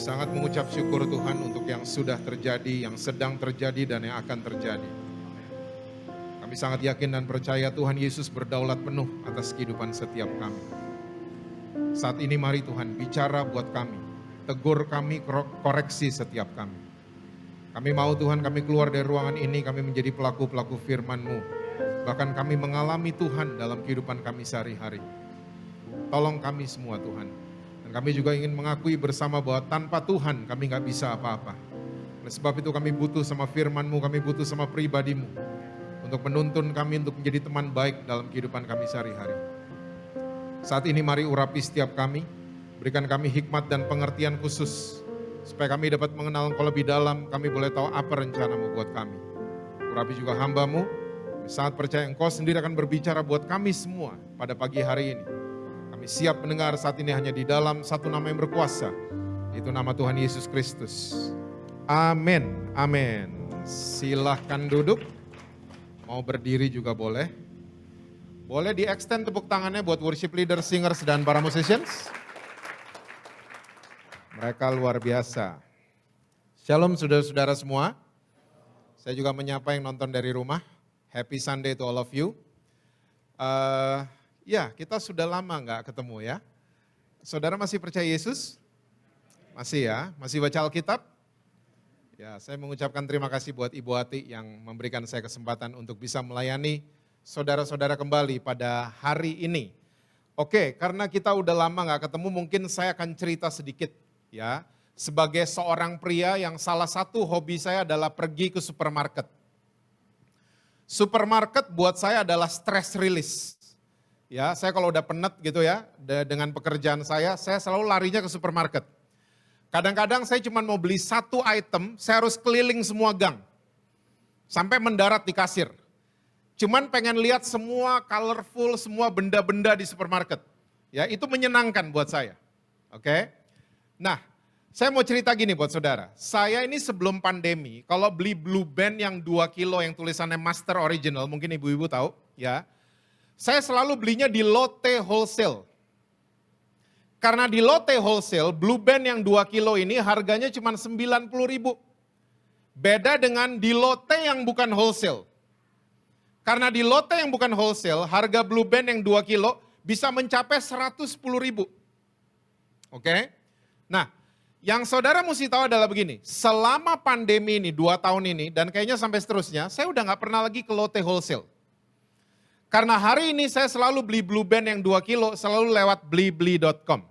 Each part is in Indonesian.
sangat mengucap syukur Tuhan untuk yang sudah terjadi, yang sedang terjadi, dan yang akan terjadi. Kami sangat yakin dan percaya Tuhan Yesus berdaulat penuh atas kehidupan setiap kami. Saat ini mari Tuhan bicara buat kami, tegur kami, koreksi setiap kami. Kami mau Tuhan kami keluar dari ruangan ini, kami menjadi pelaku-pelaku firman-Mu. Bahkan kami mengalami Tuhan dalam kehidupan kami sehari-hari. Tolong kami semua Tuhan. Dan kami juga ingin mengakui bersama bahwa tanpa Tuhan kami gak bisa apa-apa. Oleh sebab itu kami butuh sama firman-Mu, kami butuh sama pribadi-Mu. Untuk menuntun kami untuk menjadi teman baik dalam kehidupan kami sehari-hari. Saat ini mari urapi setiap kami, berikan kami hikmat dan pengertian khusus, supaya kami dapat mengenal Engkau lebih dalam, kami boleh tahu apa rencana-Mu buat kami. Urapi juga hamba-Mu, kami sangat percaya Engkau sendiri akan berbicara buat kami semua pada pagi hari ini. Kami siap mendengar saat ini hanya di dalam satu nama yang berkuasa, yaitu nama Tuhan Yesus Kristus. Amin, amin. Silahkan duduk. Mau berdiri juga boleh. Boleh di-extend tepuk tangannya buat worship leader, singers, dan para musicians. Mereka luar biasa. Shalom saudara-saudara semua. Saya juga menyapa yang nonton dari rumah. Happy Sunday to all of you. Ya, kita sudah lama nggak ketemu ya. Saudara masih percaya Yesus? Masih ya? Masih baca Alkitab? Ya, saya mengucapkan terima kasih buat Ibu Ati yang memberikan saya kesempatan untuk bisa melayani saudara-saudara kembali pada hari ini. Oke, karena kita udah lama nggak ketemu, mungkin saya akan cerita sedikit ya. Sebagai seorang pria yang salah satu hobi saya adalah pergi ke supermarket. Supermarket buat saya adalah stress release. Ya, saya kalau udah penat gitu ya dengan pekerjaan saya selalu larinya ke supermarket. Kadang-kadang saya cuma mau beli satu item, saya harus keliling semua gang. Sampai mendarat di kasir. Cuman pengen lihat semua colorful, semua benda-benda di supermarket. Ya, itu menyenangkan buat saya. Oke. Nah, saya mau cerita gini buat saudara. Saya ini sebelum pandemi, kalau beli Blue Band yang 2 kilo yang tulisannya Master Original, mungkin ibu-ibu tahu ya. Saya selalu belinya di Lotte Wholesale. Karena di Lotte Wholesale, Blue Band yang 2 kilo ini harganya cuma 90.000. Beda dengan di Lotte yang bukan wholesale. Karena di Lotte yang bukan wholesale, harga Blue Band yang 2 kilo bisa mencapai 110.000. Oke? Nah, yang saudara mesti tahu adalah begini, selama pandemi ini 2 tahun ini dan kayaknya sampai seterusnya, saya udah gak pernah lagi ke Lotte Wholesale. Karena hari ini saya selalu beli Blue Band yang 2 kilo selalu lewat blibli.com.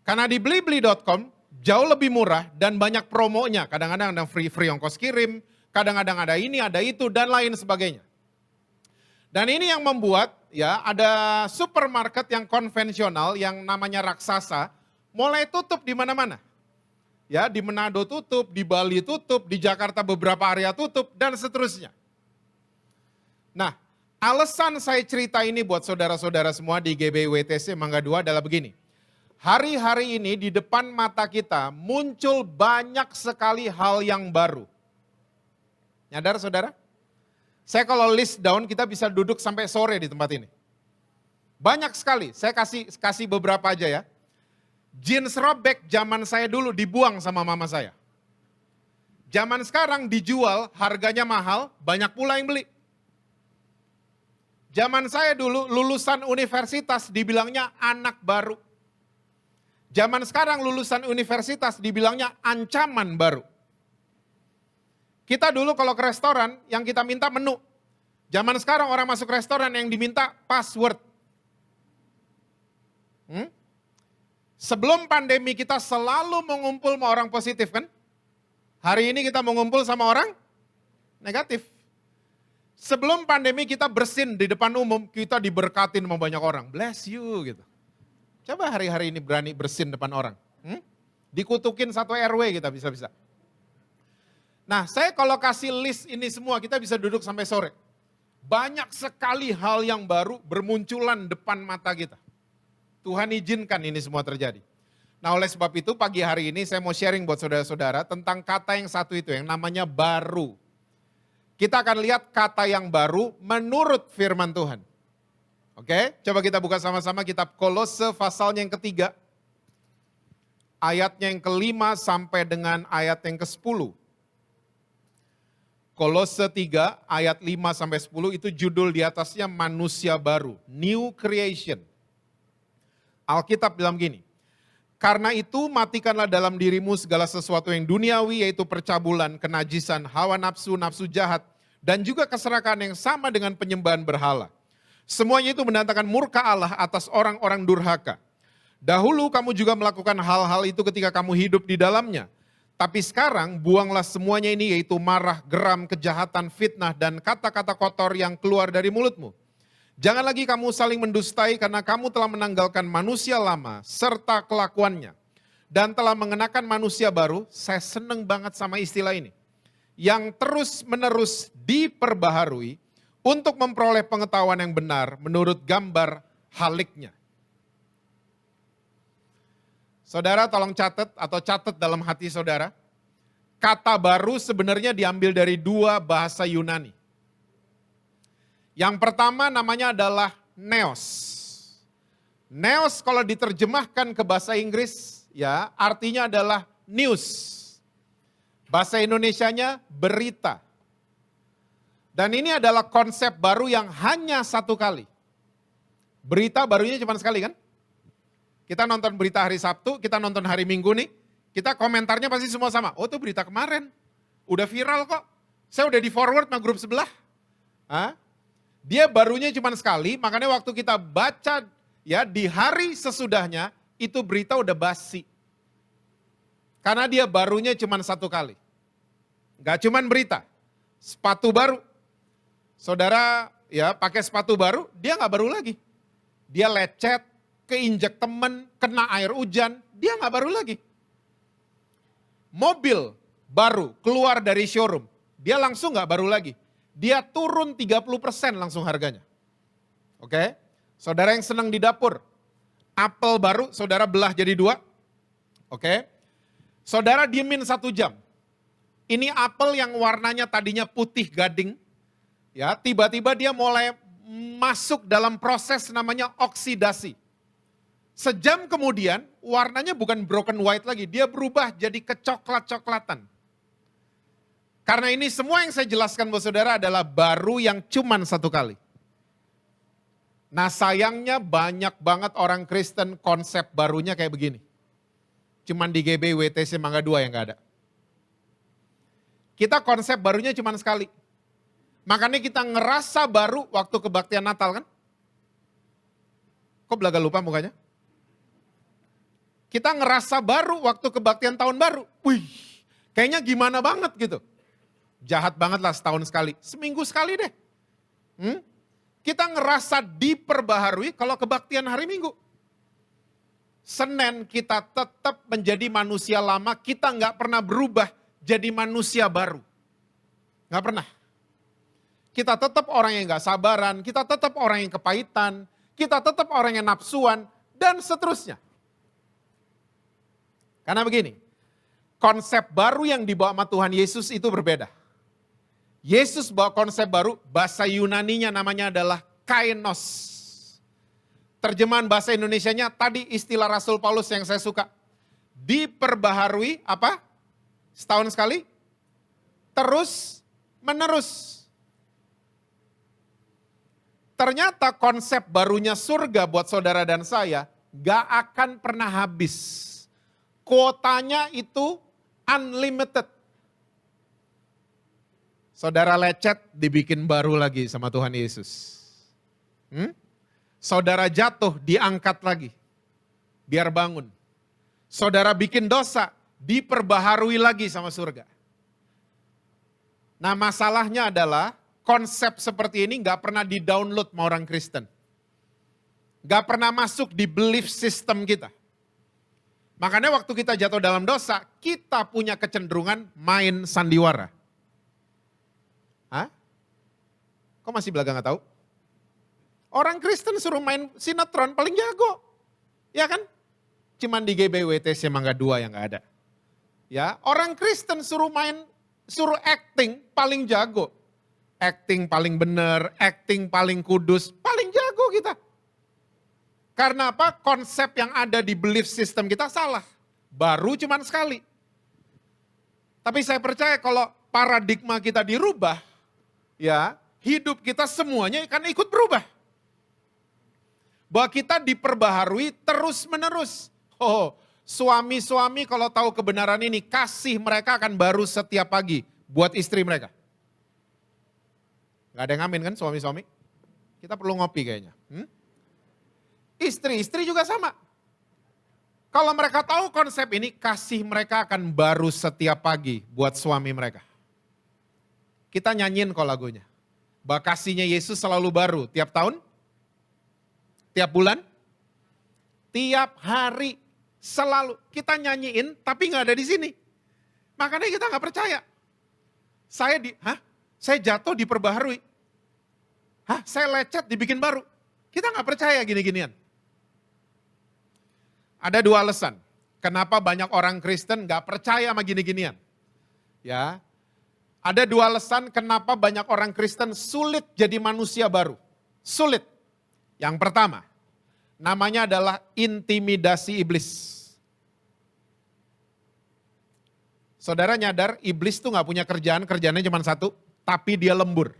Karena di blibli.com jauh lebih murah dan banyak promonya. Kadang-kadang ada free ongkos kirim, kadang-kadang ada ini, ada itu, dan lain sebagainya. Dan ini yang membuat ya ada supermarket yang konvensional yang namanya raksasa mulai tutup di mana-mana. Ya, di Manado tutup, di Bali tutup, di Jakarta beberapa area tutup, dan seterusnya. Nah, alasan saya cerita ini buat saudara-saudara semua di GBWTC Mangga 2 adalah begini. Hari-hari ini di depan mata kita muncul banyak sekali hal yang baru. Nyadar saudara? Saya kalau list down kita bisa duduk sampai sore di tempat ini. Banyak sekali, saya kasih beberapa aja ya. Jeans robek zaman saya dulu dibuang sama mama saya. Zaman sekarang dijual, harganya mahal, banyak pula yang beli. Zaman saya dulu lulusan universitas dibilangnya anak baru. Zaman sekarang lulusan universitas dibilangnya ancaman baru. Kita dulu kalau ke restoran yang kita minta menu. Zaman sekarang orang masuk restoran yang diminta password. Sebelum pandemi kita selalu mengumpul sama orang positif kan? Hari ini kita mengumpul sama orang negatif. Sebelum pandemi kita bersin di depan umum, kita diberkatin sama banyak orang. Bless you gitu. Coba hari-hari ini berani bersin depan orang. Dikutukin satu RW kita bisa-bisa. Nah, saya kalau kasih list ini semua kita bisa duduk sampai sore. Banyak sekali hal yang baru bermunculan depan mata kita. Tuhan izinkan ini semua terjadi. Nah, oleh sebab itu pagi hari ini saya mau sharing buat saudara-saudara tentang kata yang satu itu yang namanya baru. Kita akan lihat kata yang baru menurut firman Tuhan. Oke, coba kita buka sama-sama kitab Kolose pasalnya yang ketiga. ayatnya yang ke-5 sampai dengan ayat yang ke-10. Kolose 3 ayat 5 sampai 10 itu judul di atasnya manusia baru, new creation. Alkitab bilang gini, karena itu matikanlah dalam dirimu segala sesuatu yang duniawi yaitu percabulan, kenajisan, hawa nafsu, nafsu jahat, dan juga keserakahan yang sama dengan penyembahan berhala. Semuanya itu mendatangkan murka Allah atas orang-orang durhaka. Dahulu kamu juga melakukan hal-hal itu ketika kamu hidup di dalamnya. Tapi sekarang buanglah semuanya ini yaitu marah, geram, kejahatan, fitnah, dan kata-kata kotor yang keluar dari mulutmu. Jangan lagi kamu saling mendustai karena kamu telah menanggalkan manusia lama serta kelakuannya. Dan telah mengenakan manusia baru, saya seneng banget sama istilah ini. Yang terus menerus diperbaharui untuk memperoleh pengetahuan yang benar menurut gambar haliknya. Saudara tolong catat atau catat dalam hati saudara. Kata baru sebenarnya diambil dari 2 bahasa Yunani. Yang pertama namanya adalah neos. Neos kalau diterjemahkan ke bahasa Inggris ya artinya adalah news. Bahasa Indonesianya berita. Dan ini adalah konsep baru yang hanya 1 kali. Berita barunya cuma sekali kan? Kita nonton berita hari Sabtu, kita nonton hari Minggu nih, kita komentarnya pasti semua sama. Oh itu berita kemarin, udah viral kok. Saya udah di forward sama grup sebelah. Hah? Dia barunya cuma sekali, makanya waktu kita baca ya di hari sesudahnya, itu berita udah basi. Karena dia barunya cuma 1 kali. Gak cuma berita, sepatu baru. Saudara ya pakai sepatu baru, dia gak baru lagi. Dia lecet, keinjak temen, kena air hujan, dia gak baru lagi. Mobil baru keluar dari showroom, dia langsung gak baru lagi. Dia turun 30% langsung harganya. Oke, saudara yang senang di dapur, apel baru saudara belah jadi 2. Oke, saudara diemin 1 jam. Ini apel yang warnanya tadinya putih gading, ya tiba-tiba dia mulai masuk dalam proses namanya oksidasi. Sejam kemudian warnanya bukan broken white lagi, dia berubah jadi kecoklat-coklatan. Karena ini semua yang saya jelaskan buat saudara adalah baru yang cuman 1 kali. Nah sayangnya banyak banget orang Kristen konsep barunya kayak begini. Cuman di GB WTC Mangga 2 yang gak ada. Kita konsep barunya cuman sekali. Makanya kita ngerasa baru waktu kebaktian Natal kan? Kok belaga lupa mukanya? Kita ngerasa baru waktu kebaktian tahun baru. Wih, kayaknya gimana banget gitu. Jahat banget lah setahun sekali. Seminggu sekali deh. Kita ngerasa diperbaharui kalau kebaktian hari Minggu. Senin kita tetap menjadi manusia lama, kita nggak pernah berubah jadi manusia baru. Nggak pernah. Kita tetap orang yang nggak sabaran, kita tetap orang yang kepahitan, kita tetap orang yang nafsuan, dan seterusnya. Karena begini, konsep baru yang dibawa sama Tuhan Yesus itu berbeda. Yesus bawa konsep baru, bahasa Yunaninya namanya adalah kainos. Terjemahan bahasa Indonesianya tadi istilah Rasul Paulus yang saya suka. Diperbaharui apa? Setahun sekali? Terus menerus. Ternyata konsep barunya surga buat saudara dan saya gak akan pernah habis. Kuotanya itu unlimited. Saudara lecet dibikin baru lagi sama Tuhan Yesus. Saudara jatuh diangkat lagi. Biar bangun. Saudara bikin dosa diperbaharui lagi sama surga. Nah masalahnya adalah konsep seperti ini gak pernah di-download sama orang Kristen. Gak pernah masuk di belief system kita. Makanya waktu kita jatuh dalam dosa, kita punya kecenderungan main sandiwara. Hah? Kok masih belaga gak tahu? Orang Kristen suruh main sinetron paling jago. Ya kan? Cuman di GBWTC Mangga 2 yang gak ada. Ya, orang Kristen suruh acting paling jago. Acting paling benar, acting paling kudus, paling jago kita. Karena apa? Konsep yang ada di belief system kita salah. Baru cuman sekali. Tapi saya percaya kalau paradigma kita dirubah, ya, hidup kita semuanya akan ikut berubah. Bahwa kita diperbaharui terus-menerus. Oh, suami-suami kalau tahu kebenaran ini, kasih mereka akan baru setiap pagi buat istri mereka. Gak ada yang ngamin kan suami-suami? Kita perlu ngopi kayaknya. Istri-istri juga sama. Kalau mereka tahu konsep ini, kasih mereka akan baru setiap pagi buat suami mereka. Kita nyanyiin kok lagunya. Bahwa kasihnya Yesus selalu baru tiap tahun, tiap bulan, tiap hari, selalu. Kita nyanyiin tapi gak ada di sini. Makanya kita gak percaya. Saya jatuh diperbaharui. Saya lecet dibikin baru. Kita gak percaya gini-ginian. Ada dua alasan. Kenapa banyak orang Kristen gak percaya sama gini-ginian. Ya, ada dua alasan kenapa banyak orang Kristen sulit jadi manusia baru. Sulit. Yang pertama, namanya adalah intimidasi iblis. Saudara nyadar iblis tuh gak punya kerjaannya cuma satu, tapi dia lembur.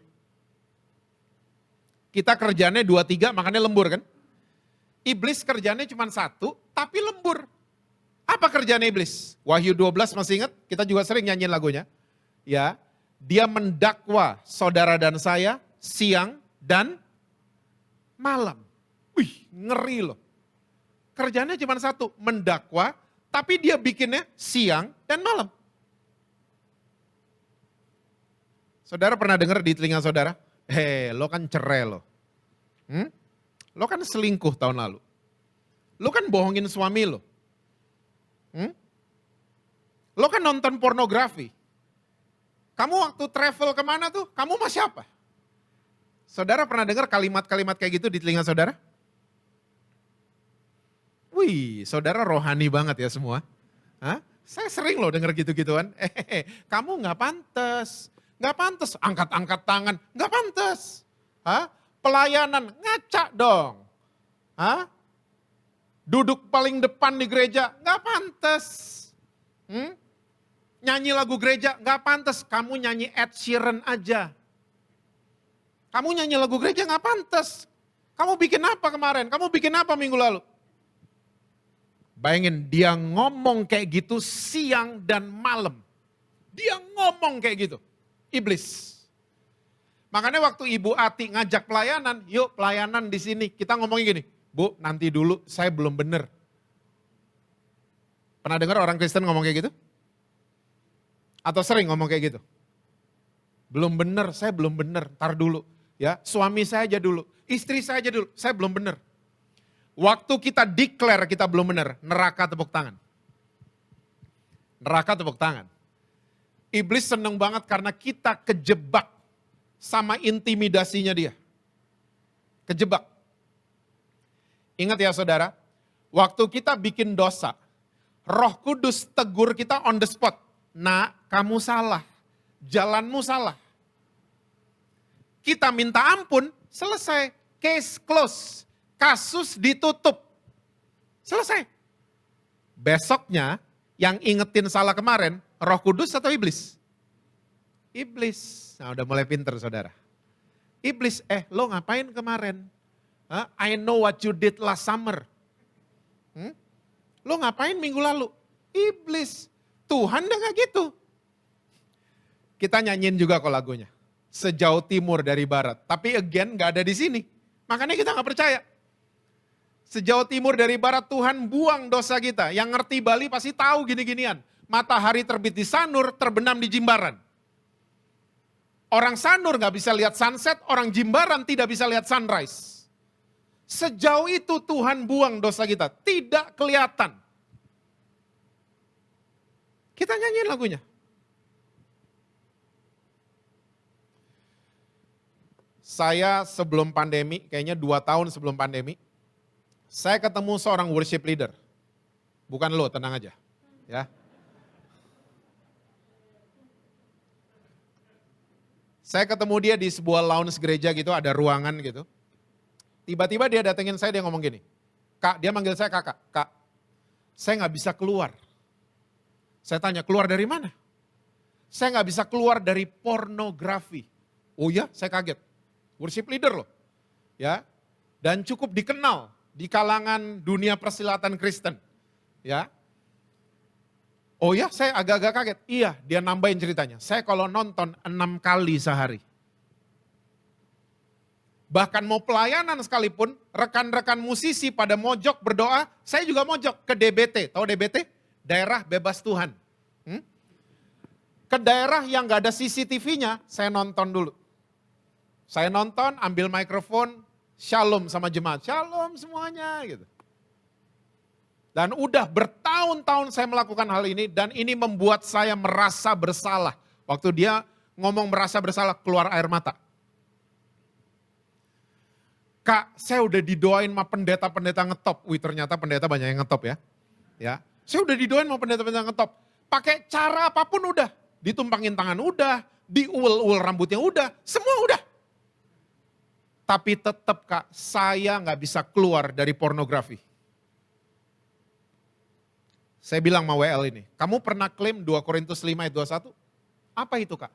Kita kerjaannya 2-3 makanya lembur kan. Iblis kerjaannya cuma satu, tapi lembur. Apa kerjaan iblis? Wahyu 12 masih ingat? Kita juga sering nyanyiin lagunya. Ya, dia mendakwa saudara dan saya siang dan malam. Wih, ngeri loh. Kerjaannya cuma satu, mendakwa, tapi dia bikinnya siang dan malam. Saudara pernah dengar di telinga saudara? Lo kan cerai lo. Lo kan selingkuh tahun lalu. Lo kan bohongin suami lo. Lo kan nonton pornografi. Kamu waktu travel kemana tuh, kamu sama siapa? Saudara pernah dengar kalimat-kalimat kayak gitu di telinga saudara? Wih, saudara rohani banget ya semua. Saya sering loh dengar gitu-gituan. Kamu gak pantas. Gak pantas, angkat-angkat tangan, gak pantas. Pelayanan, ngaca dong. Duduk paling depan di gereja, gak pantas. Nyanyi lagu gereja, gak pantas. Kamu nyanyi Ed Sheeran aja. Kamu nyanyi lagu gereja gak pantas. Kamu bikin apa kemarin? Kamu bikin apa minggu lalu? Bayangin dia ngomong kayak gitu siang dan malam. Dia ngomong kayak gitu. Iblis. Makanya waktu Ibu Ati ngajak pelayanan, yuk pelayanan di sini. Kita ngomongin gini, Bu nanti dulu saya belum bener. Pernah dengar orang Kristen ngomong kayak gitu? Atau sering ngomong kayak gitu? Belum bener, saya belum bener, tar dulu. Ya, suami saya aja dulu, istri saya aja dulu, saya belum bener. Waktu kita declare kita belum bener, neraka tepuk tangan. Neraka tepuk tangan. Iblis seneng banget karena kita kejebak sama intimidasinya dia. Kejebak. Ingat ya saudara, waktu kita bikin dosa, Roh Kudus tegur kita on the spot. Nah, kamu salah, jalanmu salah. Kita minta ampun, selesai, case close, kasus ditutup. Selesai. Besoknya yang ingetin salah kemarin, Roh Kudus atau iblis? Iblis. Nah udah mulai pinter saudara. Iblis, lo ngapain kemarin? I know what you did last summer. Lo ngapain minggu lalu? Iblis. Tuhan udah gak gitu. Kita nyanyiin juga kok lagunya. Sejauh timur dari barat. Tapi again gak ada di sini. Makanya kita gak percaya. Sejauh timur dari barat Tuhan buang dosa kita. Yang ngerti Bali pasti tahu gini-ginian. Matahari terbit di Sanur, terbenam di Jimbaran. Orang Sanur gak bisa lihat sunset, orang Jimbaran tidak bisa lihat sunrise. Sejauh itu Tuhan buang dosa kita, tidak kelihatan. Kita nyanyiin lagunya. Saya sebelum pandemi, kayaknya 2 tahun sebelum pandemi, saya ketemu seorang worship leader. Bukan lo, tenang aja. Ya. Saya ketemu dia di sebuah lounge gereja gitu, ada ruangan gitu. Tiba-tiba dia datengin saya, dia ngomong gini. Kak, dia manggil saya kakak. Kak, saya gak bisa keluar. Saya tanya, keluar dari mana? Saya nggak bisa keluar dari pornografi. Oh ya, saya kaget. Worship leader loh. Ya, dan cukup dikenal di kalangan dunia persilatan Kristen. Ya. Oh ya, saya agak-agak kaget. Iya, dia nambahin ceritanya. Saya kalau nonton 6 kali sehari. Bahkan mau pelayanan sekalipun, rekan-rekan musisi pada mojok berdoa, saya juga mojok ke DBT. Tahu DBT? Daerah Bebas Tuhan. Ke daerah yang gak ada CCTV-nya, saya nonton dulu. Saya nonton, ambil mikrofon, shalom sama jemaat. Shalom semuanya gitu. Dan udah bertahun-tahun saya melakukan hal ini dan ini membuat saya merasa bersalah. Waktu dia ngomong merasa bersalah, keluar air mata. Kak, saya udah didoain sama pendeta-pendeta ngetop. Wih, ternyata pendeta banyak yang ngetop ya. Ya, saya udah didoain sama pendeta-pendeta ngetop. Pakai cara apapun udah. Ditumpangin tangan udah, diuel-uel rambutnya udah, semua udah. Tapi tetap Kak, saya nggak bisa keluar dari pornografi. Saya bilang sama WL ini, kamu pernah klaim 2 Korintus 5 ayat 21? Apa itu Kak?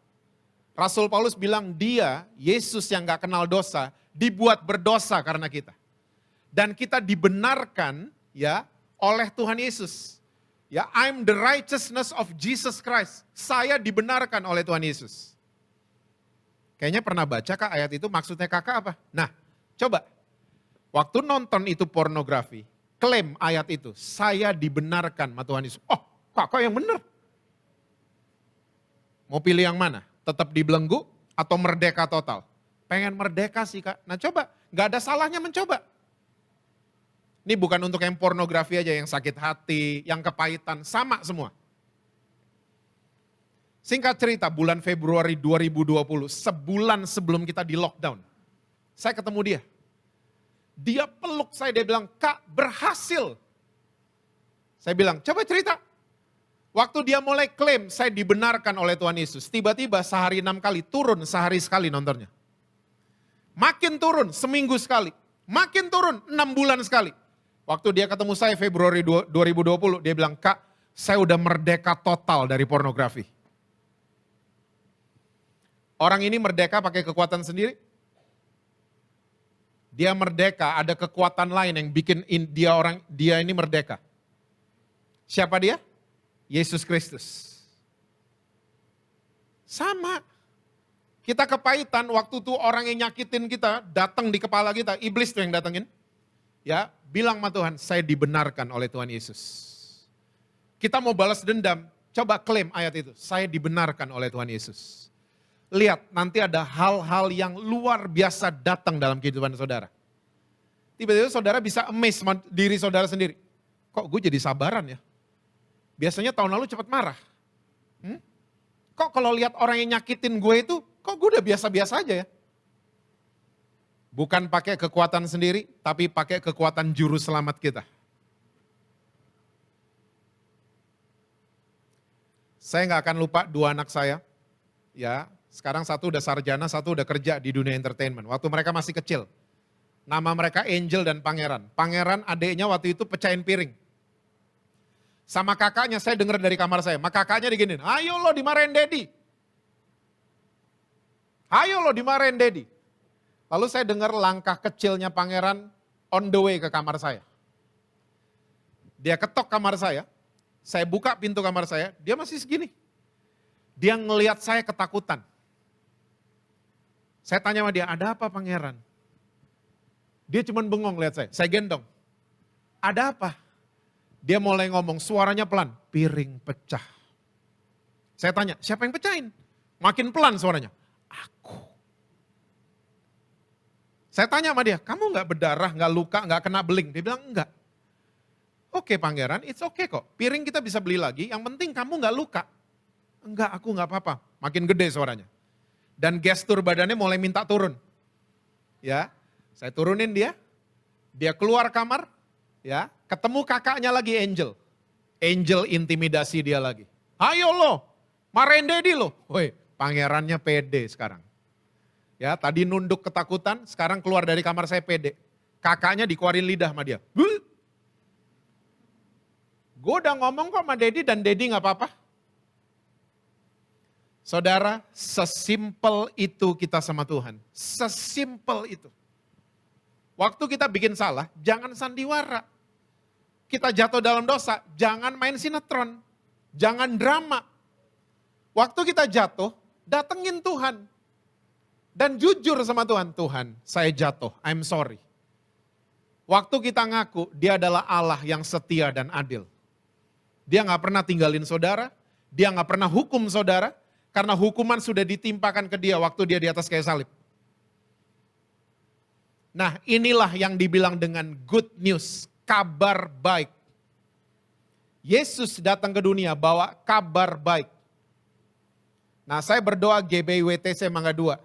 Rasul Paulus bilang dia, Yesus yang gak kenal dosa, dibuat berdosa karena kita. Dan kita dibenarkan ya oleh Tuhan Yesus. Ya, I'm the righteousness of Jesus Christ. Saya dibenarkan oleh Tuhan Yesus. Kayaknya pernah baca Kak ayat itu, maksudnya Kakak apa? Nah, coba. Waktu nonton itu pornografi, klaim ayat itu, saya dibenarkan sama Tuhan Yesus. Oh, Kakak yang benar. Mau pilih yang mana? Tetap dibelenggu atau merdeka total? Pengen merdeka sih Kak. Nah coba, gak ada salahnya mencoba. Ini bukan untuk yang pornografi aja, yang sakit hati, yang kepahitan, sama semua. Singkat cerita, bulan Februari 2020, sebulan sebelum kita di lockdown, saya ketemu dia. Dia peluk saya, dia bilang, Kak berhasil. Saya bilang, coba cerita. Waktu dia mulai klaim, saya dibenarkan oleh Tuhan Yesus. Tiba-tiba sehari 6 kali, turun sehari sekali nontonnya. Makin turun, seminggu sekali. Makin turun, 6 bulan sekali. Waktu dia ketemu saya Februari 2020, dia bilang, Kak, saya udah merdeka total dari pornografi. Orang ini merdeka pakai kekuatan sendiri. Dia merdeka, ada kekuatan lain yang bikin dia ini merdeka. Siapa dia? Yesus Kristus. Sama. Kita kepahitan waktu tuh orang yang nyakitin kita datang di kepala kita, iblis tuh yang datengin. Ya, bilang sama Tuhan, saya dibenarkan oleh Tuhan Yesus. Kita mau balas dendam, coba klaim ayat itu, saya dibenarkan oleh Tuhan Yesus. Lihat, nanti ada hal-hal yang luar biasa datang dalam kehidupan saudara. Tiba-tiba saudara bisa amaze sama diri saudara sendiri. Kok gue jadi sabaran ya? Biasanya tahun lalu cepat marah. Kok kalau lihat orang yang nyakitin gue itu, kok gue udah biasa-biasa aja ya? Bukan pakai kekuatan sendiri, tapi pakai kekuatan juru selamat kita. Saya nggak akan lupa 2 anak saya. Ya, sekarang satu udah sarjana, satu udah kerja di dunia entertainment. Waktu mereka masih kecil. Nama mereka Angel dan Pangeran. Pangeran adiknya waktu itu pecahin piring. Sama kakaknya saya dengar dari kamar saya. Maka kakaknya diginin, ayo lo dimarahin Daddy. Ayo lo dimarahin Daddy. Lalu saya dengar langkah kecilnya Pangeran on the way ke kamar saya. Dia ketok kamar saya buka pintu kamar saya, dia masih segini. Dia ngelihat saya ketakutan. Saya tanya sama dia, ada apa Pangeran? Dia cuma bengong lihat saya gendong. Ada apa? Dia mulai ngomong, suaranya pelan, piring pecah. Saya tanya, siapa yang pecahin? Makin pelan suaranya, aku. Saya tanya sama dia, kamu gak berdarah, gak luka, gak kena beling? Dia bilang enggak. Oke Pangeran, it's okay kok. Piring kita bisa beli lagi, yang penting kamu gak luka. Enggak, aku gak apa-apa. Makin gede suaranya. Dan gestur badannya mulai minta turun. Ya, saya turunin dia. Dia keluar kamar, ya, ketemu kakaknya lagi Angel. Angel intimidasi dia lagi. Ayo lo, marahin Daddy lo. Woi, Pangerannya pede sekarang. Ya, tadi nunduk ketakutan, sekarang keluar dari kamar saya pede. Kakaknya dikeluarin lidah sama dia. Gue udah ngomong kok sama Daddy dan Daddy gak apa-apa. Saudara, sesimpel itu kita sama Tuhan. Sesimpel itu. Waktu kita bikin salah, jangan sandiwara. Kita jatuh dalam dosa, jangan main sinetron. Jangan drama. Waktu kita jatuh, datengin Tuhan. Dan jujur sama Tuhan, Tuhan saya jatuh, I'm sorry. Waktu kita ngaku, dia adalah Allah yang setia dan adil. Dia gak pernah tinggalin saudara, dia gak pernah hukum saudara, karena hukuman sudah ditimpakan ke dia waktu dia di atas kayu salib. Nah, inilah yang dibilang dengan good news, kabar baik. Yesus datang ke dunia bawa kabar baik. Nah, saya berdoa GBIWTC Mangga 2.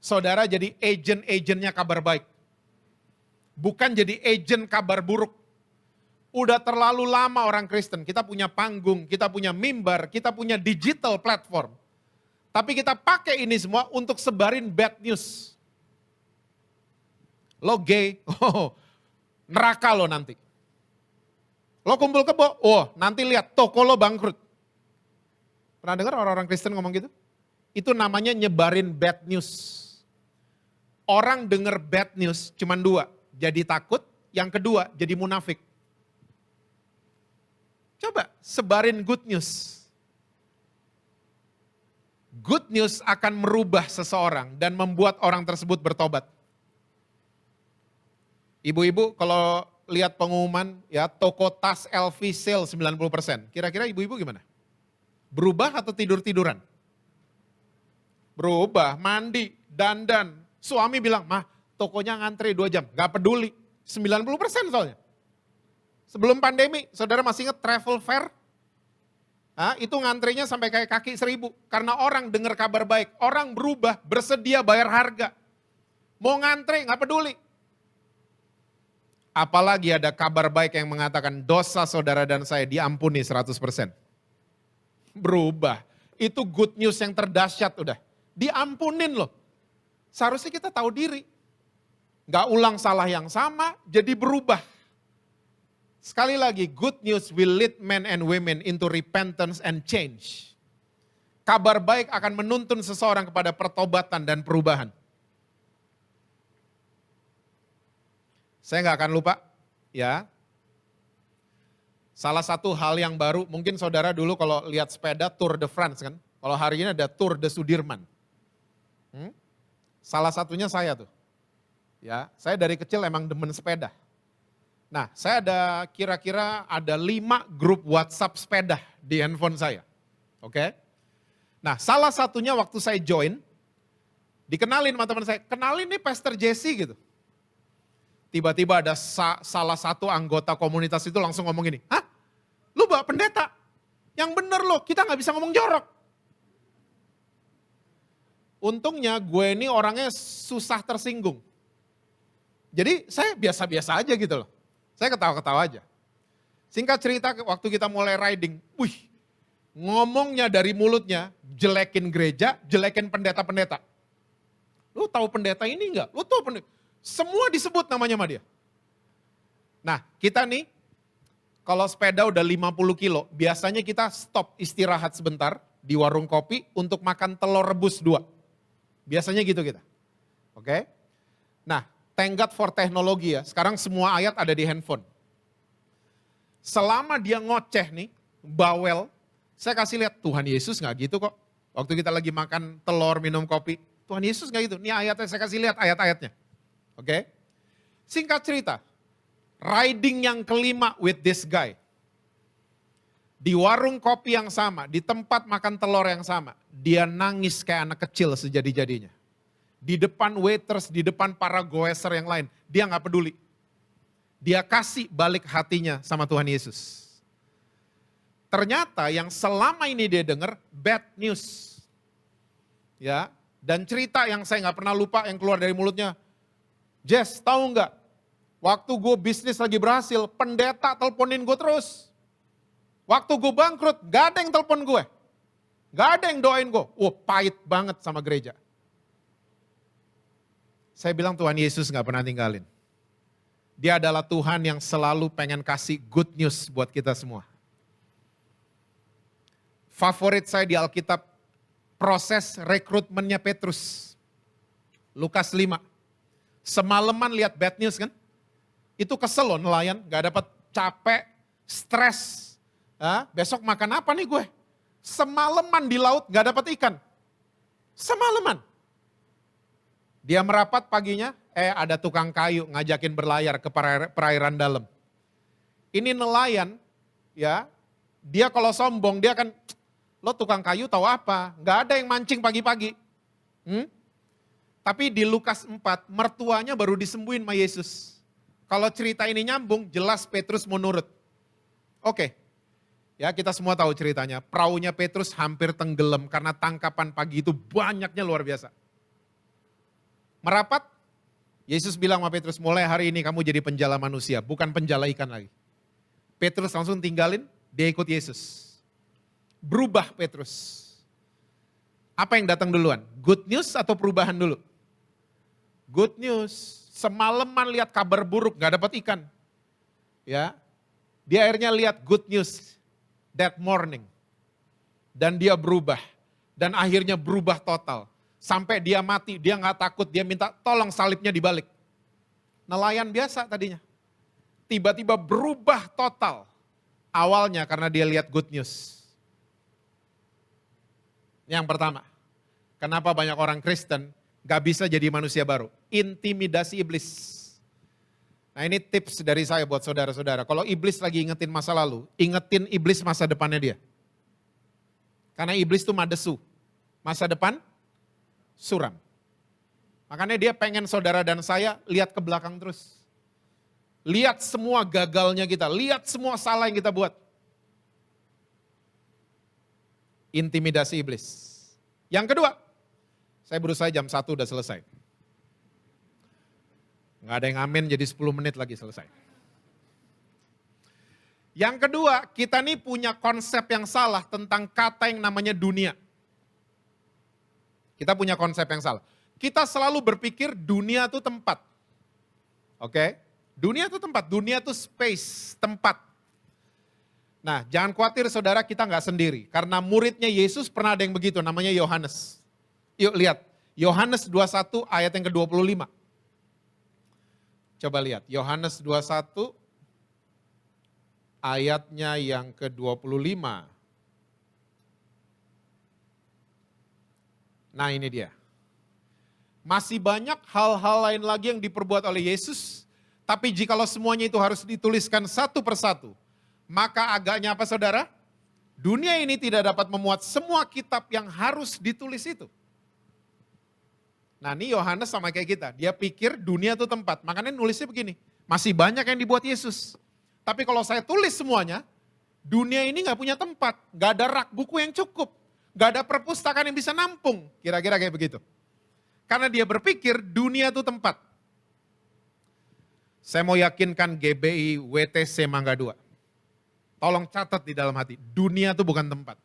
Saudara jadi agent-agentnya kabar baik. Bukan jadi agent kabar buruk. Udah terlalu lama orang Kristen, kita punya panggung, kita punya mimbar, kita punya digital platform. Tapi kita pakai ini semua untuk sebarin bad news. Lo gay, neraka lo nanti. Lo kumpul kebo, nanti lihat toko lo bangkrut. Pernah dengar orang-orang Kristen ngomong gitu? Itu namanya nyebarin bad news. Orang denger bad news cuman dua, jadi takut, yang kedua jadi munafik. Coba sebarin good news. Good news akan merubah seseorang dan membuat orang tersebut bertobat. Ibu-ibu kalau lihat pengumuman ya toko tas LV sale 90%. Kira-kira ibu-ibu gimana? Berubah atau tidur-tiduran? Berubah, mandi, dandan. Suami bilang, mah tokonya ngantri 2 jam. Gak peduli, 90% soalnya. Sebelum pandemi, saudara masih ingat travel fair? Itu ngantrinya sampai kayak kaki 1000. Karena orang dengar kabar baik. Orang berubah, bersedia bayar harga. Mau ngantri, gak peduli. Apalagi ada kabar baik yang mengatakan dosa saudara dan saya diampuni 100%. Berubah. Itu good news yang terdahsyat udah. Diampunin loh. Seharusnya kita tahu diri. Gak ulang salah yang sama, jadi berubah. Sekali lagi, good news will lead men and women into repentance and change. Kabar baik akan menuntun seseorang kepada pertobatan dan perubahan. Saya nggak akan lupa, ya. Salah satu hal yang baru, mungkin saudara dulu kalau lihat sepeda Tour de France kan. Kalau hari ini ada Tour de Sudirman. Salah satunya saya tuh. Ya, saya dari kecil emang demen sepeda. Nah, saya ada kira-kira ada 5 grup WhatsApp sepeda di handphone saya. Oke? Nah, salah satunya waktu saya join, dikenalin sama teman saya, kenalin nih Pastor Jesse gitu. Tiba-tiba ada salah satu anggota komunitas itu langsung ngomong gini, hah? Lu bawa pendeta? Yang bener lo, kita gak bisa ngomong jorok. Untungnya gue ini orangnya susah tersinggung. Jadi saya biasa-biasa aja gitu loh. Saya ketawa-ketawa aja. Singkat cerita waktu kita mulai riding, ngomongnya dari mulutnya jelekin gereja, jelekin pendeta-pendeta. Lu tahu pendeta ini enggak? Lu tahu pendeta? Semua disebut namanya sama dia. Nah kita nih, kalau sepeda udah 50 kilo, biasanya kita stop istirahat sebentar di warung kopi untuk makan telur rebus 2. Biasanya gitu kita. Oke? Nah, thank God for teknologi ya, sekarang semua ayat ada di handphone. Selama dia ngoceh nih, bawel, saya kasih lihat Tuhan Yesus gak gitu kok. Waktu kita lagi makan telur, minum kopi, Tuhan Yesus gak gitu. Ini ayatnya, saya kasih lihat ayat-ayatnya. Oke? Singkat cerita, riding yang kelima with this guy. Di warung kopi yang sama, di tempat makan telur yang sama, dia nangis kayak anak kecil sejadi-jadinya. Di depan waiters, di depan para goeser yang lain. Dia gak peduli. Dia kasih balik hatinya sama Tuhan Yesus. Ternyata yang selama ini dia dengar bad news. Ya, dan cerita yang saya gak pernah lupa yang keluar dari mulutnya. Jess, tahu gak? Waktu gue bisnis lagi berhasil, pendeta teleponin gue terus. Waktu gue bangkrut, gak ada yang telepon gue. Gak ada yang doain gue. Pahit banget sama gereja. Saya bilang Tuhan Yesus gak pernah tinggalin. Dia adalah Tuhan yang selalu pengen kasih good news buat kita semua. Favorit saya di Alkitab, proses rekrutmennya Petrus. Lukas 5. Semalaman lihat bad news kan? Itu kesel loh nelayan, gak dapat, capek, stres. Besok makan apa nih gue? Semalaman di laut gak dapat ikan. Semalaman. Dia merapat paginya, ada tukang kayu ngajakin berlayar ke perairan dalam. Ini nelayan, ya, dia kalau sombong dia akan, lo tukang kayu tahu apa? Gak ada yang mancing pagi-pagi. Tapi di Lukas 4, mertuanya baru disembuhin sama Yesus. Kalau cerita ini nyambung, jelas Petrus mau nurut. Oke, ya kita semua tahu ceritanya. Perahunya Petrus hampir tenggelam karena tangkapan pagi itu banyaknya luar biasa. Merapat, Yesus bilang sama Petrus, mulai hari ini kamu jadi penjala manusia, bukan penjala ikan lagi. Petrus langsung tinggalin, dia ikut Yesus. Berubah Petrus. Apa yang datang duluan? Good news atau perubahan dulu? Good news. Semalaman lihat kabar buruk, gak dapat ikan. Ya, dia akhirnya lihat good news that morning. Dan dia berubah. Dan akhirnya berubah total. Sampai dia mati, dia gak takut, dia minta tolong salibnya dibalik. Nelayan biasa tadinya. Tiba-tiba berubah total. Awalnya karena dia lihat good news. Yang pertama, kenapa banyak orang Kristen gak bisa jadi manusia baru? Intimidasi iblis. Nah ini tips dari saya buat saudara-saudara. Kalau iblis lagi ingetin masa lalu, ingetin iblis masa depannya dia. Karena iblis itu madesu. Masa depan, suram. Makanya dia pengen saudara dan saya lihat ke belakang terus. Lihat semua gagalnya kita, lihat semua salah yang kita buat. Intimidasi iblis. Yang kedua, saya berusaha jam 1 udah selesai. Nggak ada yang amin jadi 10 menit lagi selesai. Yang kedua, kita nih punya konsep yang salah tentang kata yang namanya dunia. Kita punya konsep yang salah. Kita selalu berpikir dunia itu tempat. Oke? Dunia itu tempat, dunia itu space, tempat. Nah, jangan khawatir saudara, kita nggak sendiri. Karena muridnya Yesus pernah ada yang begitu, namanya Yohanes. Yuk lihat, Yohanes 21 ayat yang ke-25. Coba lihat, Yohanes 21 ayatnya yang ke-25. Nah ini dia. Masih banyak hal-hal lain lagi yang diperbuat oleh Yesus, tapi jikalau semuanya itu harus dituliskan satu persatu, maka agaknya apa saudara? Dunia ini tidak dapat memuat semua kitab yang harus ditulis itu. Nah ini Yohanes sama kayak kita, dia pikir dunia itu tempat, makanya nulisnya begini, masih banyak yang dibuat Yesus. Tapi kalau saya tulis semuanya, dunia ini gak punya tempat, gak ada rak buku yang cukup, gak ada perpustakaan yang bisa nampung, kira-kira kayak begitu. Karena dia berpikir dunia itu tempat. Saya mau yakinkan GBI WTC Mangga 2. Tolong catat di dalam hati, dunia itu bukan tempat.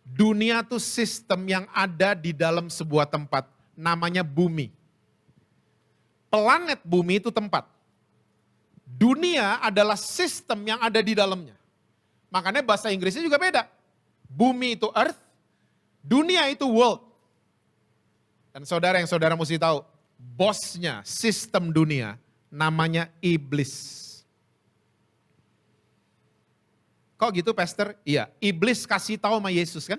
Dunia itu sistem yang ada di dalam sebuah tempat, namanya bumi. Planet bumi itu tempat. Dunia adalah sistem yang ada di dalamnya. Makanya bahasa Inggrisnya juga beda. Bumi itu earth, dunia itu world. Dan saudara yang saudara mesti tahu, bosnya sistem dunia namanya iblis. Kok gitu pastor? Iya, iblis kasih tahu sama Yesus kan?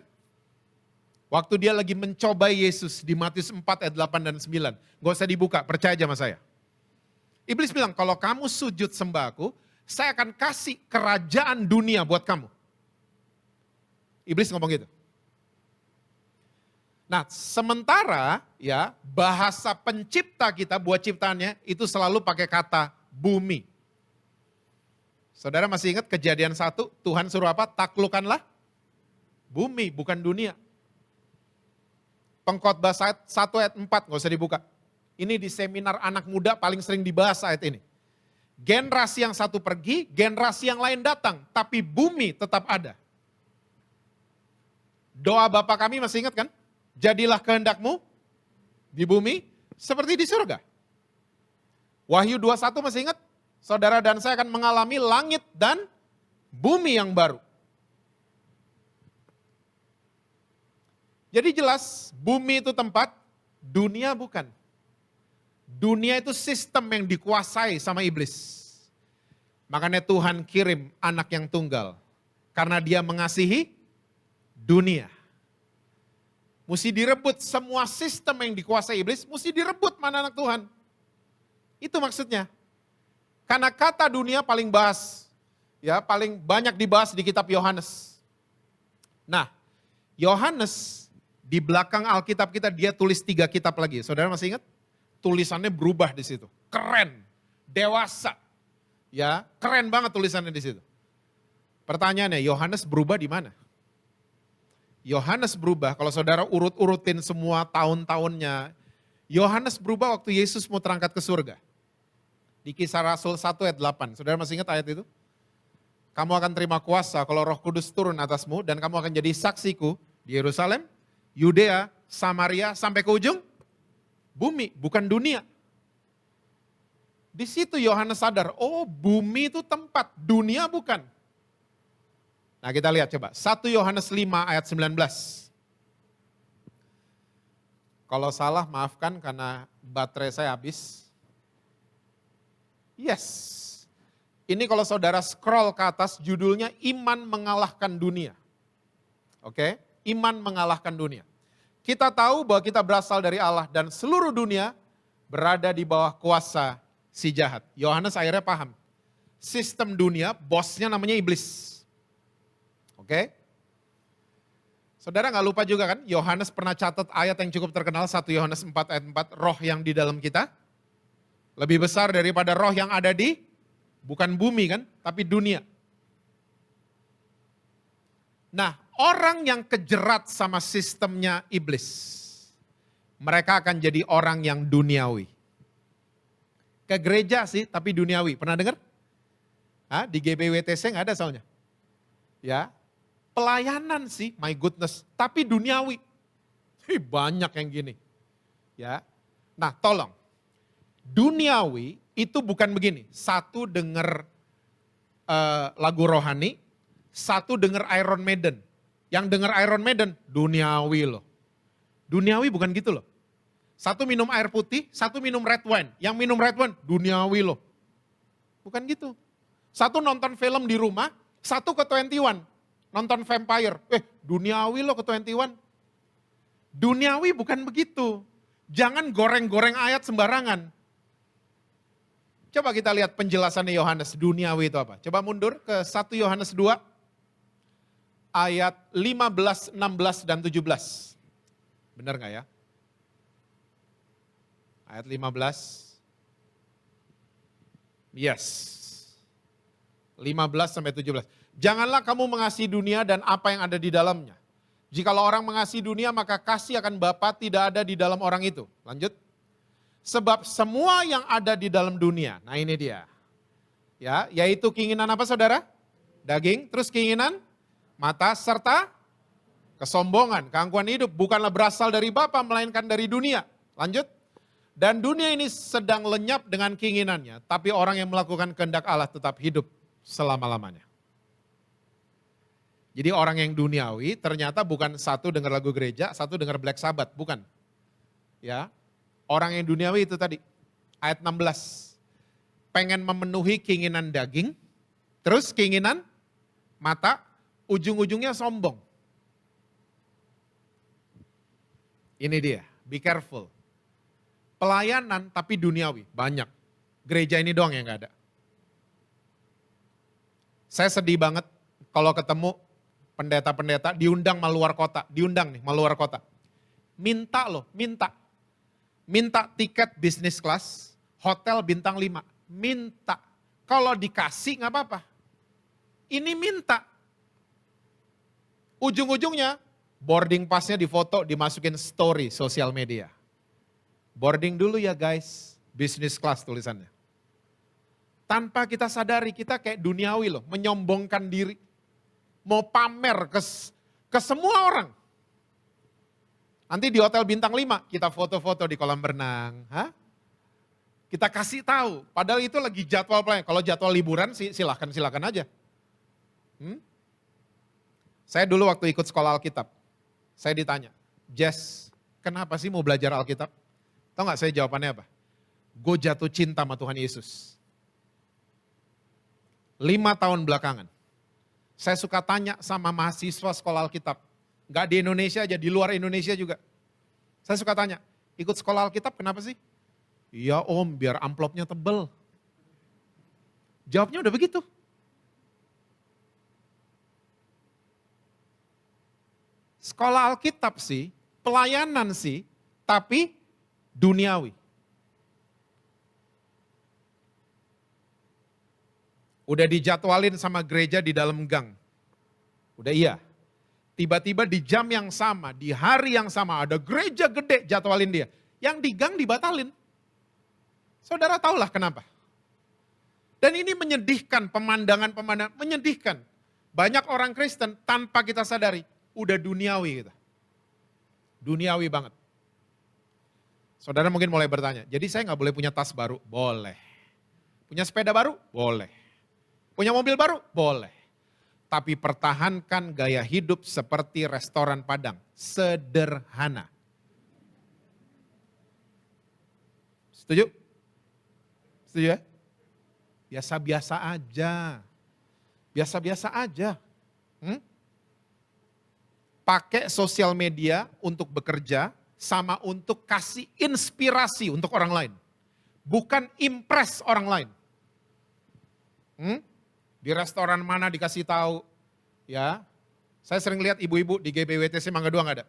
Waktu dia lagi mencobai Yesus di Matius 4 ayat 8 dan 9. Gak usah dibuka, percaya aja sama saya. Iblis bilang, kalau kamu sujud sembah aku, saya akan kasih kerajaan dunia buat kamu. Iblis ngomong gitu. Nah, sementara ya bahasa pencipta kita buat ciptaannya itu selalu pakai kata bumi. Saudara masih ingat Kejadian 1, Tuhan suruh apa? Taklukkanlah bumi, bukan dunia. Pengkhotbah 1 ayat 4, gak usah dibuka. Ini di seminar anak muda paling sering dibahas ayat ini. Generasi yang satu pergi, generasi yang lain datang, tapi bumi tetap ada. Doa Bapa kami masih ingat kan? Jadilah kehendakmu di bumi seperti di surga. Wahyu 21 masih ingat? Saudara dan saya akan mengalami langit dan bumi yang baru. Jadi jelas bumi itu tempat, dunia bukan. Dunia itu sistem yang dikuasai sama iblis. Makanya Tuhan kirim anak yang tunggal. Karena dia mengasihi dunia. Mesti direbut semua sistem yang dikuasai iblis, mesti direbut mana anak Tuhan. Itu maksudnya. Karena kata dunia paling paling banyak dibahas di kitab Yohanes. Nah, Yohanes di belakang Alkitab kita dia tulis 3 kitab lagi. Saudara masih ingat? Tulisannya berubah di situ. Keren, dewasa. Ya, keren banget tulisannya di situ. Pertanyaannya, Yohanes berubah di mana? Yohanes berubah, kalau saudara urut-urutin semua tahun-tahunnya, Yohanes berubah waktu Yesus mau terangkat ke surga. Di Kisah Rasul 1 ayat 8, saudara masih ingat ayat itu? Kamu akan terima kuasa kalau Roh Kudus turun atasmu dan kamu akan jadi saksiku di Yerusalem, Yudea, Samaria, sampai ke ujung bumi, bukan dunia. Di situ Yohanes sadar, oh bumi itu tempat, dunia bukan. Nah kita lihat coba, 1 Yohanes 5 ayat 19. Kalau salah maafkan karena baterai saya habis. Yes. Ini kalau saudara scroll ke atas judulnya Iman Mengalahkan Dunia. Oke, iman mengalahkan dunia. Kita tahu bahwa kita berasal dari Allah dan seluruh dunia berada di bawah kuasa si jahat. Yohanes akhirnya paham. Sistem dunia, bosnya namanya iblis. Oke? Saudara nggak lupa juga kan, Yohanes pernah catat ayat yang cukup terkenal, 1 Yohanes 4 ayat 4, roh yang di dalam kita lebih besar daripada roh yang ada di, bukan bumi kan, tapi dunia. Nah, orang yang kejerat sama sistemnya iblis, mereka akan jadi orang yang duniawi. Ke gereja sih, tapi duniawi. Pernah dengar? Di GBWTC nggak ada soalnya. Ya, pelayanan sih, my goodness, tapi duniawi. Banyak yang gini. Ya. Nah, tolong. Duniawi itu bukan begini. Satu dengar lagu rohani, satu dengar Iron Maiden. Yang dengar Iron Maiden, duniawi loh. Duniawi bukan gitu loh. Satu minum air putih, satu minum red wine. Yang minum red wine, duniawi loh. Bukan gitu. Satu nonton film di rumah, satu ke 21. Nonton vampire, duniawi loh ke 21. Duniawi bukan begitu. Jangan goreng-goreng ayat sembarangan. Coba kita lihat penjelasannya Yohanes, duniawi itu apa. Coba mundur ke 1 Yohanes 2, ayat 15, 16, dan 17. Benar gak ya? Ayat 15. Yes. 15 sampai 17. Janganlah kamu mengasihi dunia dan apa yang ada di dalamnya. Jikalau orang mengasihi dunia maka kasih akan Bapa tidak ada di dalam orang itu. Lanjut. Sebab semua yang ada di dalam dunia. Nah ini dia. Ya, yaitu keinginan apa saudara? Daging, terus keinginan mata serta kesombongan, keangkuhan hidup bukanlah berasal dari Bapa melainkan dari dunia. Lanjut. Dan dunia ini sedang lenyap dengan keinginannya, tapi orang yang melakukan kehendak Allah tetap hidup selama-lamanya. Jadi orang yang duniawi ternyata bukan satu dengar lagu gereja, satu dengar Black Sabbath, bukan. Ya, orang yang duniawi itu tadi, ayat 16. Pengen memenuhi keinginan daging, terus keinginan mata, ujung-ujungnya sombong. Ini dia, be careful. Pelayanan tapi duniawi, banyak. Gereja ini doang yang gak ada. Saya sedih banget kalau ketemu pendeta-pendeta diundang maluar kota, maluar kota. Minta loh, minta. Minta tiket bisnis kelas, hotel bintang 5, minta. Kalau dikasih gak apa-apa. Ini minta. Ujung-ujungnya boarding passnya difoto, dimasukin story sosial media. Boarding dulu ya guys, bisnis kelas tulisannya. Tanpa kita sadari kita kayak duniawi loh, menyombongkan diri. Mau pamer ke semua orang. Nanti di hotel bintang 5 kita foto-foto di kolam renang. Kita kasih tahu, padahal itu lagi jadwal pelayanan. Kalau jadwal liburan sih silakan aja. Saya dulu waktu ikut sekolah Alkitab, saya ditanya, Jess, kenapa sih mau belajar Alkitab? Tahu nggak saya jawabannya apa? Gue jatuh cinta sama Tuhan Yesus. 5 tahun belakangan. Saya suka tanya sama mahasiswa sekolah Alkitab. Nggak di Indonesia aja, di luar Indonesia juga. Saya suka tanya, ikut sekolah Alkitab kenapa sih? Iya om, biar amplopnya tebel. Jawabnya udah begitu. Sekolah Alkitab sih, pelayanan sih, tapi duniawi. Udah dijadwalin sama gereja di dalam gang. Udah iya. Tiba-tiba di jam yang sama, di hari yang sama ada gereja gede jadwalin dia. Yang di gang dibatalin. Saudara tahulah kenapa. Dan ini menyedihkan, pemandangan-pemandangan menyedihkan. Banyak orang Kristen tanpa kita sadari, udah duniawi kita. Duniawi banget. Saudara mungkin mulai bertanya, jadi saya nggak boleh punya tas baru? Boleh. Punya sepeda baru? Boleh. Punya mobil baru? Boleh. Tapi pertahankan gaya hidup seperti restoran Padang. Sederhana. Setuju? Setuju ya? Biasa-biasa aja. Biasa-biasa aja. Pakai sosial media untuk bekerja sama untuk kasih inspirasi untuk orang lain. Bukan impress orang lain. Di restoran mana dikasih tahu, ya. Saya sering lihat ibu-ibu di GBWTC Mangga 2 nggak ada.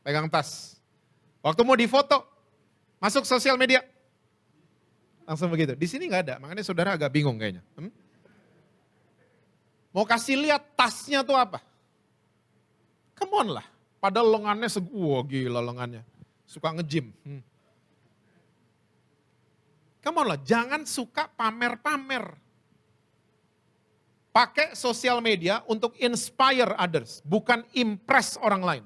Pegang tas. Waktu mau difoto, masuk sosial media. Langsung begitu. Di sini nggak ada, makanya saudara agak bingung kayaknya. Mau kasih lihat tasnya tuh apa? Come on lah. Padahal lengannya, wah gila lengannya. Suka nge-gym. Come on lah, jangan suka pamer-pamer. Pakai sosial media untuk inspire others, bukan impress orang lain.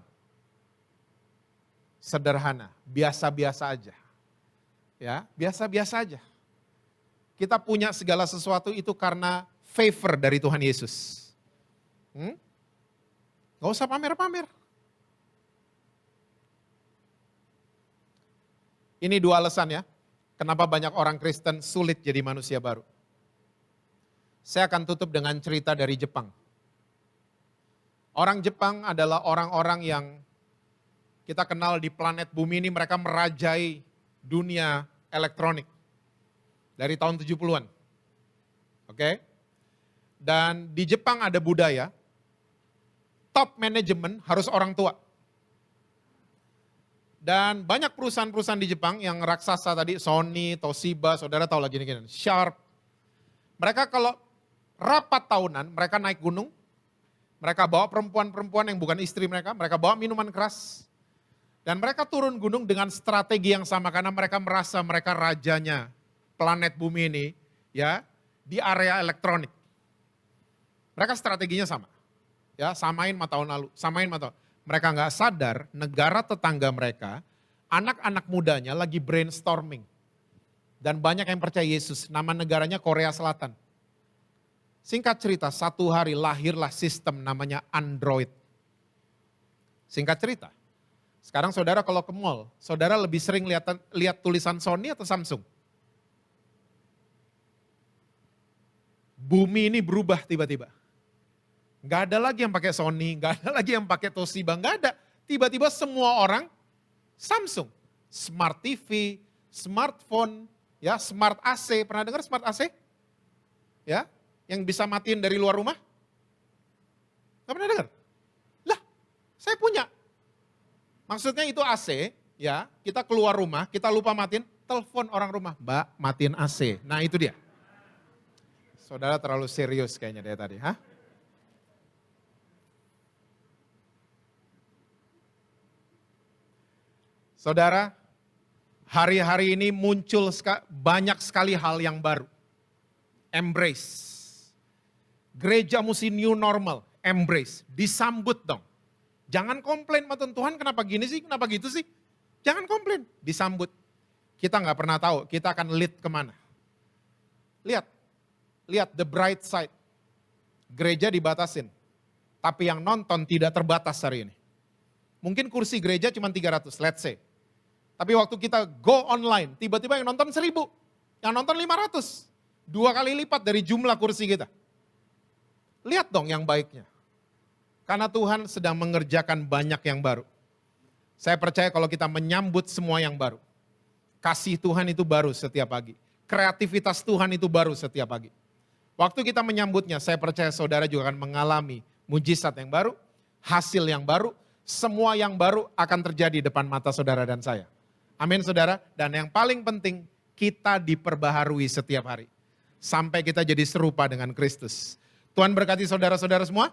Sederhana, biasa-biasa aja. Ya, biasa-biasa aja. Kita punya segala sesuatu itu karena favor dari Tuhan Yesus. Gak usah pamer-pamer. Ini 2 alasan ya, kenapa banyak orang Kristen sulit jadi manusia baru. Saya akan tutup dengan cerita dari Jepang. Orang Jepang adalah orang-orang yang kita kenal di planet bumi ini, mereka merajai dunia elektronik dari tahun 70-an. Oke? Dan di Jepang ada budaya, top manajemen harus orang tua. Dan banyak perusahaan-perusahaan di Jepang yang raksasa tadi, Sony, Toshiba, saudara tahu lagi nih, Sharp. Mereka kalau rapat tahunan, mereka naik gunung, mereka bawa perempuan-perempuan yang bukan istri mereka bawa minuman keras. Dan mereka turun gunung dengan strategi yang sama karena mereka merasa mereka rajanya planet bumi ini ya di area elektronik. Mereka strateginya sama. Ya, samain 5 tahun lalu, samain 5 tahun. Mereka nggak sadar negara tetangga mereka, anak-anak mudanya lagi brainstorming. Dan banyak yang percaya Yesus, nama negaranya Korea Selatan. Singkat cerita, satu hari lahirlah sistem namanya Android. Singkat cerita, sekarang saudara kalau ke mall, saudara lebih sering lihat tulisan Sony atau Samsung? Bumi ini berubah tiba-tiba. Gak ada lagi yang pakai Sony, gak ada lagi yang pakai Toshiba, gak ada. Tiba-tiba semua orang Samsung. Smart TV, smartphone, ya smart AC. Pernah dengar smart AC? Ya, yang bisa matiin dari luar rumah? Gak pernah dengar? Lah, saya punya. Maksudnya itu AC, ya kita keluar rumah, kita lupa matiin, telepon orang rumah, Mbak matiin AC. Nah itu dia. Saudara terlalu serius kayaknya dari tadi, hah? Saudara, hari-hari ini muncul banyak sekali hal yang baru. Embrace. Gereja mesti new normal, embrace. Disambut dong. Jangan komplain sama Tuhan, kenapa gini sih, kenapa gitu sih. Jangan komplain, disambut. Kita nggak pernah tahu, kita akan lead kemana. Lihat the bright side. Gereja dibatasin, tapi yang nonton tidak terbatas hari ini. Mungkin kursi gereja cuma 300, let's say. Tapi waktu kita go online, tiba-tiba yang nonton 1000, yang nonton 500. 2 kali lipat dari jumlah kursi kita. Lihat dong yang baiknya. Karena Tuhan sedang mengerjakan banyak yang baru. Saya percaya kalau kita menyambut semua yang baru. Kasih Tuhan itu baru setiap pagi. Kreativitas Tuhan itu baru setiap pagi. Waktu kita menyambutnya, saya percaya saudara juga akan mengalami mujizat yang baru, hasil yang baru, semua yang baru akan terjadi depan mata saudara dan saya. Amin saudara, dan yang paling penting, kita diperbaharui setiap hari. Sampai kita jadi serupa dengan Kristus. Tuhan berkati saudara-saudara semua,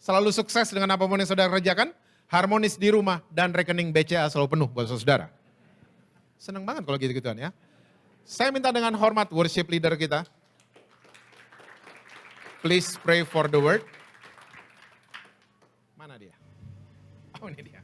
selalu sukses dengan apapun yang saudara kerjakan, harmonis di rumah, dan rekening BCA selalu penuh buat saudara. Senang banget kalau gitu-gituan ya. Saya minta dengan hormat worship leader kita, please pray for the word. Mana dia? Oh ini dia.